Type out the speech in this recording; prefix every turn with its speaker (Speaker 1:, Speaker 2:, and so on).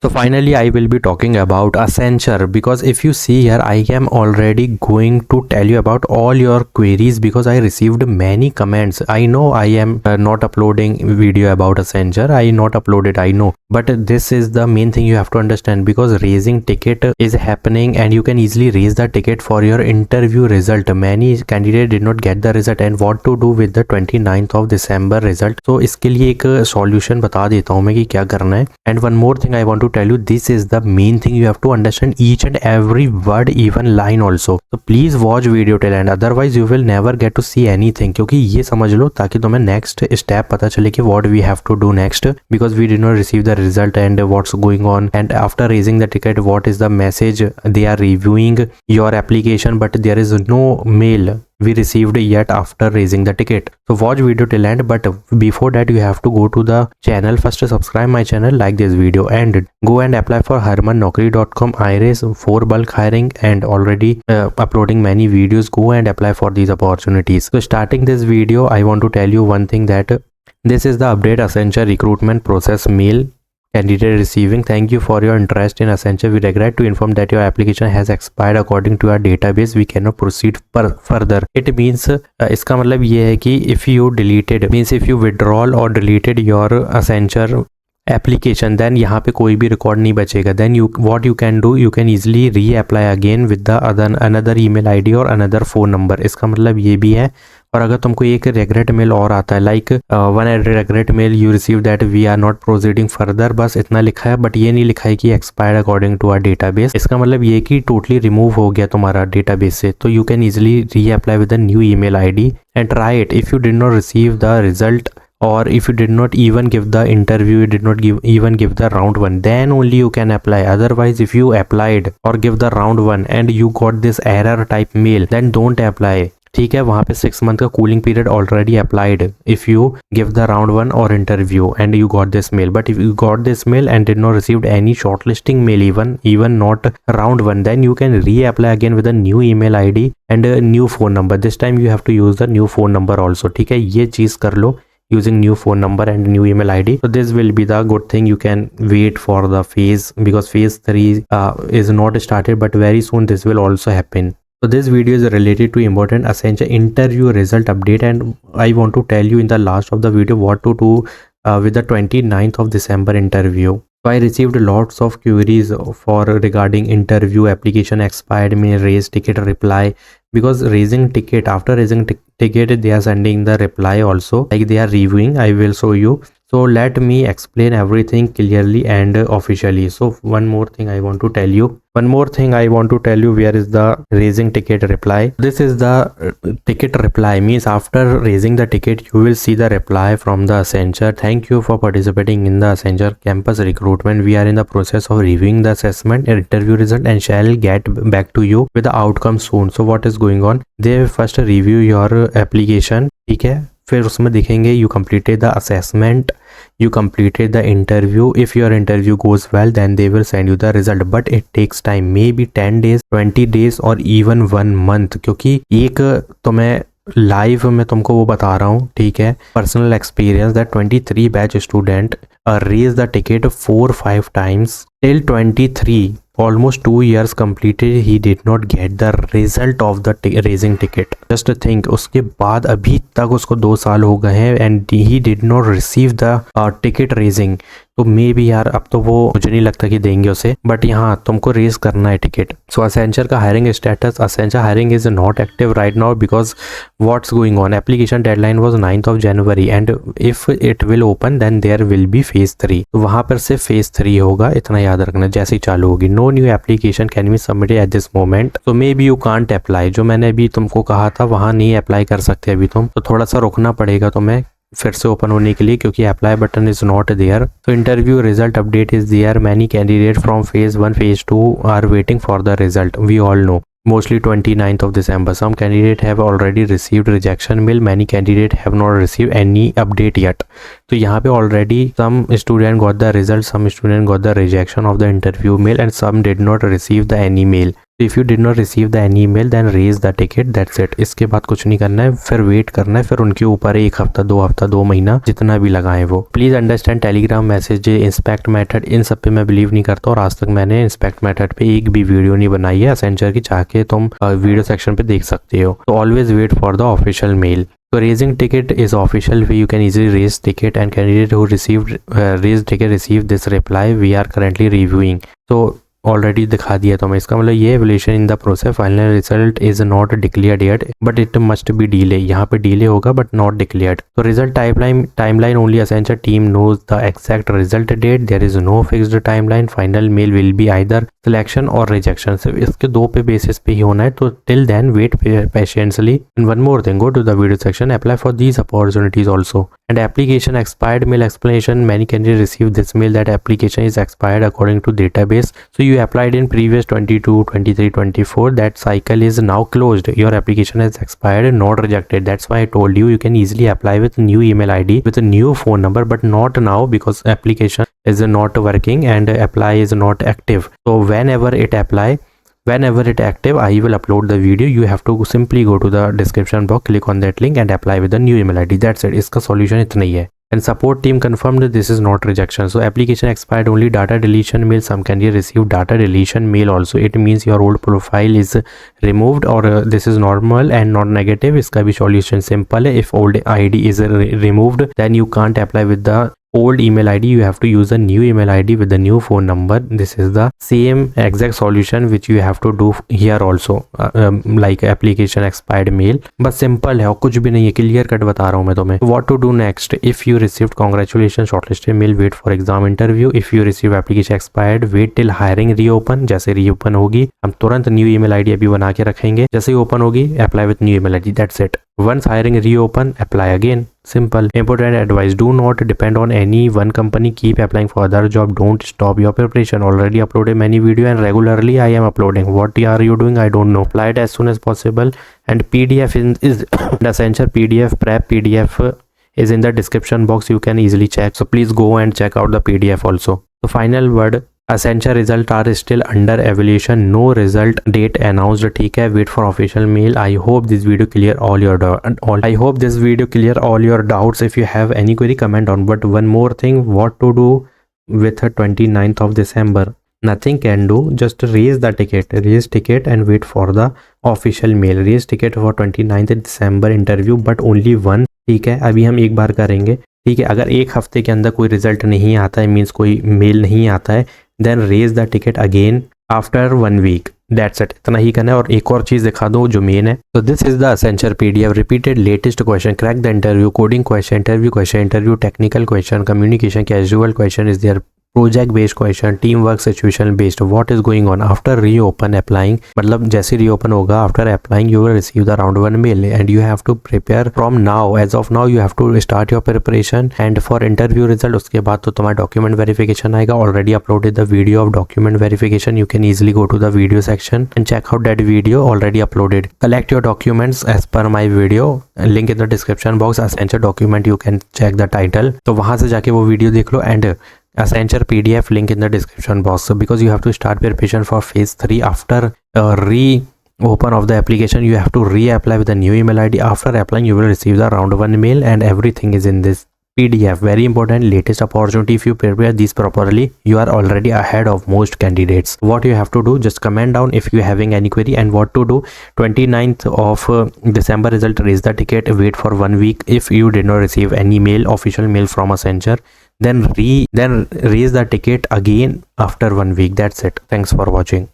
Speaker 1: So finally, I will be talking about Accenture, because if you see here, I am already going to tell you about all your queries because I received many comments. I know I am not uploading video about Accenture. I not uploaded, I know, but this is the main thing you have to understand, because raising ticket is happening and you can easily raise the ticket for your interview result. Many candidates did not get the result, and what to do with the 29th of December result. So इसके लिए एक solution बता देता हूँ मैं कि क्या करना है. And one more thing I want to tell you, this is the main thing, you have to understand each and every word, even line also. So please watch video till end, otherwise you will never get to see anything. क्योंकि ये समझ लो ताकि तुम्हें next step पता चले कि what we have to do next, because we did not receive the result and what's going on, and after raising the ticket what is the message. They are reviewing your application but there is no mail we received yet after raising the ticket. So watch video till end, but before that you have to go to the channel. First subscribe my channel, like this video, and go and apply for harmannaukri.com iris for bulk hiring, and already uploading many videos. Go and apply for these opportunities. So starting this video, I want to tell you one thing, that this is the update Accenture recruitment process mail candidate receiving. Thank you for your interest in Accenture. We regret to inform that your application has expired according to our database. We cannot proceed further. It means इसका मतलब ये है कि if you deleted, means if you withdraw or deleted your Accenture application, then यहाँ पे कोई भी record नहीं बचेगा. then you what you can do, you can easily reapply again with the another email ID or another phone number. इसका मतलब ये भी है. और अगर तुमको एक regret mail और आता है, like one regret mail you receive that we are not proceeding further, बस इतना लिखा है, बट ये नहीं लिखा है कि expired according to our database. इसका मतलब ये कि totally remove हो गया तुम्हारा database से. तो you can easily reapply with a new email ID and try it. If you did not receive the result, or if you did not even give the interview, you did not even give the round 1, then only you can apply. Otherwise, if you applied or give the round 1 and you got this error type mail, then don't apply. ठीक है, वहाँ पे 6 month का cooling period already applied if you give the round 1 और interview and you got this mail. But if you got this mail and did not received any shortlisting mail, even not round 1, then you can reapply again with a new email ID and a new phone number. This time you have to use the new phone number also. ठीक है, ये चीज कर लो using new phone number and new email ID. So this will be the good thing. You can wait for the phase, because phase 3 is not started, but very soon this will also happen. So this video is related to important Accenture interview result update, and I want to tell you in the last of the video what to do with the 29th of December interview. So I received lots of queries for regarding interview, application expired, may raise ticket reply, because raising ticket, after raising ticket they are sending the reply also, like they are reviewing. I will show you. So let me explain everything clearly and officially. So one more thing I want to tell you. Where is the raising ticket reply? This is the ticket reply, means after raising the ticket you will see the reply from the Accenture. Thank you for participating in the Accenture campus recruitment. We are in the process of reviewing the assessment and interview result and shall get back to you with the outcome soon. So what is going on? They first review your application, ठीक है, फिर उसमें दिखेंगे you completed the assessment, you completed the interview. If your interview goes well, then they will send you the result, but it takes time, maybe 10 days, 20 days or even 1 month. क्योंकि एक तो मैं live में तुमको वो बता रहा हूँ, ठीक है, personal experience, that 23 batch student raise the ticket 4-5 times till 23, almost 2 years completed, he did not get the result of the raising ticket. Just think, उसके बाद अभी तक उसको 2 साल हो गए हैं and he did not receive the ticket raising. तो मे बी यार अब तो वो मुझे नहीं लगता कि देंगे उसे, बट यहाँ तुमको रेज करना है टिकट. सो Accenture का hiring status, Accenture hiring is not active right now because what's going on. Application deadline was 9th of January and if it will open then there will be phase 3. तो वहाँ पर से phase 3 होगा, इतना याद रखना, जैसे ही चालू होगी. No new application can be submitted at this moment. तो maybe you can't apply. जो मैंने अभी तुमको कहा था वहाँ नहीं अप्लाई कर सकते अभी तुम, तो थोड़ा सा रुकना पड़ेगा तुम्हें फिर से ओपन होने के लिए, क्योंकि apply button is not there. तो interview result update is there. Many candidate from phase 1 phase 2 are waiting for the result. We all know mostly 29th of December. Some candidates have already received rejection mail. Many candidates have not received any update yet. तो यहाँ पे already some student got the result, some student got the rejection of the interview mail and some did not receive the any mail. If you did not receive the any email then raise the ticket, that's it. इसके बाद कुछ नहीं करना है, फिर wait करना है, फिर उनके ऊपर 1 हफ्ता 2 हफ्ता 2 महीना जितना भी लगाए वो। Please understand Telegram message, inspect method, इन सब पे मैं बिलीव नहीं करता और आज तक मैंने इंस्पेक्ट मेथड पे एक भी वीडियो नहीं बनाई है। असेंचर की चाह के तुम वीडियो सेक्शन पे देख सकते हो। तो always wait for the official mail. So raising ticket is official way you can easily raise ticket, and candidate who received raised ticket received this reply, we are currently reviewing। So already दिखा दिया तो मैं, इसका मतलब ये evaluation in the process, final result is not declared yet but it must be delay, यहाँ पे delay होगा बट नॉट डिक्लेयर्ड। तो result timeline only Accenture team knows the exact result date, there is no fixed timeline, final mail will be either selection और rejection, सिर्फ इसके 2 पे basis पे ही होना है। तो till then wait patiently. And one more thing, go to the video section, apply for these opportunities also. And application expired mail explanation, many candidates receive this mail that application is expired according to database, so you applied in previous 22 23 24, that cycle is now closed, your application has expired, not rejected. That's why I told you can easily apply with new email ID with a new phone number, but not now because application is not working and apply is not active. So whenever it active, I will upload the video. You have to simply go to the description box, click on that link and apply with the new email ID. That's it. इसका solution इतना ही है। And support team confirmed this is not rejection. So application expired, only data deletion mail. Some candidate received data deletion mail also. It means your old profile is removed or this is normal and not negative. इसका भी solution simple है। If old ID is removed, then you can't apply with the old email ID, you have to use a new email ID with the new phone number. This is the same exact solution which you have to do here also, like application expired mail, बस simple है और कुछ भी नहीं है, clear cut बता रहा हूँ मैं तुम्हें। What to do next? If you received congratulations shortlisted mail, wait for exam interview. If you receive application expired, wait till hiring reopen. जैसे reopen होगी हम तुरंत new email ID अभी बना के रखेंगे, जैसे ही open होगी apply with new email ID, that's it। Once hiring reopen, apply again. Simple. Important advice, do not depend on any one company, keep applying for other job, don't stop your preparation. Already uploaded many video and regularly I am uploading. What are you doing? I don't know. Apply it as soon as possible. And PDF is the Accenture PDF prep PDF is in the description box, you can easily check. So please go and check out the PDF also. The final word, Accenture result are still under evaluation, no result date announced, ठीक है, wait for official mail। I hope this video clear all your doubts। If you have any query, comment on। But one more thing, what to do with 29th of December? Nothing can do, just raise ticket and wait for the official mail। raise ticket for 29th December interview, but only one, ठीक है। अभी हम एक बार करेंगे, ठीक है। अगर 1 हफ्ते के अंदर कोई रिजल्ट नहीं आता है, मीन्स कोई मेल नहीं आता है, then raise the ticket again after 1 week, that's it. इतना ही करना है। और एक और चीज दिखा दो जो मेन है, तो this is the Accenture PDF repeated latest question, crack the interview, coding question, interview technical question, communication casual question is there, project based question, team work situation based, what is going on after reopen applying, मतलब जैसे reopen होगा after applying you will receive the round 1 mail and you have to prepare from now, as of now you have to start your preparation. And for interview result, उसके बाद तो तुम्हारा document verification आएगा। Already uploaded the video of document verification, you can easily go to the video section and check out that video already uploaded. Collect your documents as per my video, link in the description box, Accenture document, you can check the title, तो वहां से जाके वो video देख लो। एंड Accenture PDF link in the description box, so because you have to start preparation for phase 3 after re-open of the application, you have to reapply with a new email ID. After applying you will receive the round 1 mail and everything is in this PDF. Very important latest opportunity. If you prepare this properly, you are already ahead of most candidates. What you have to do, just comment down if you having any query and what to do. 29th of December result, raise the ticket, wait for 1 week. If you did not receive any mail, official mail from Accenture, then raise the ticket again after 1 week. That's it. Thanks for watching.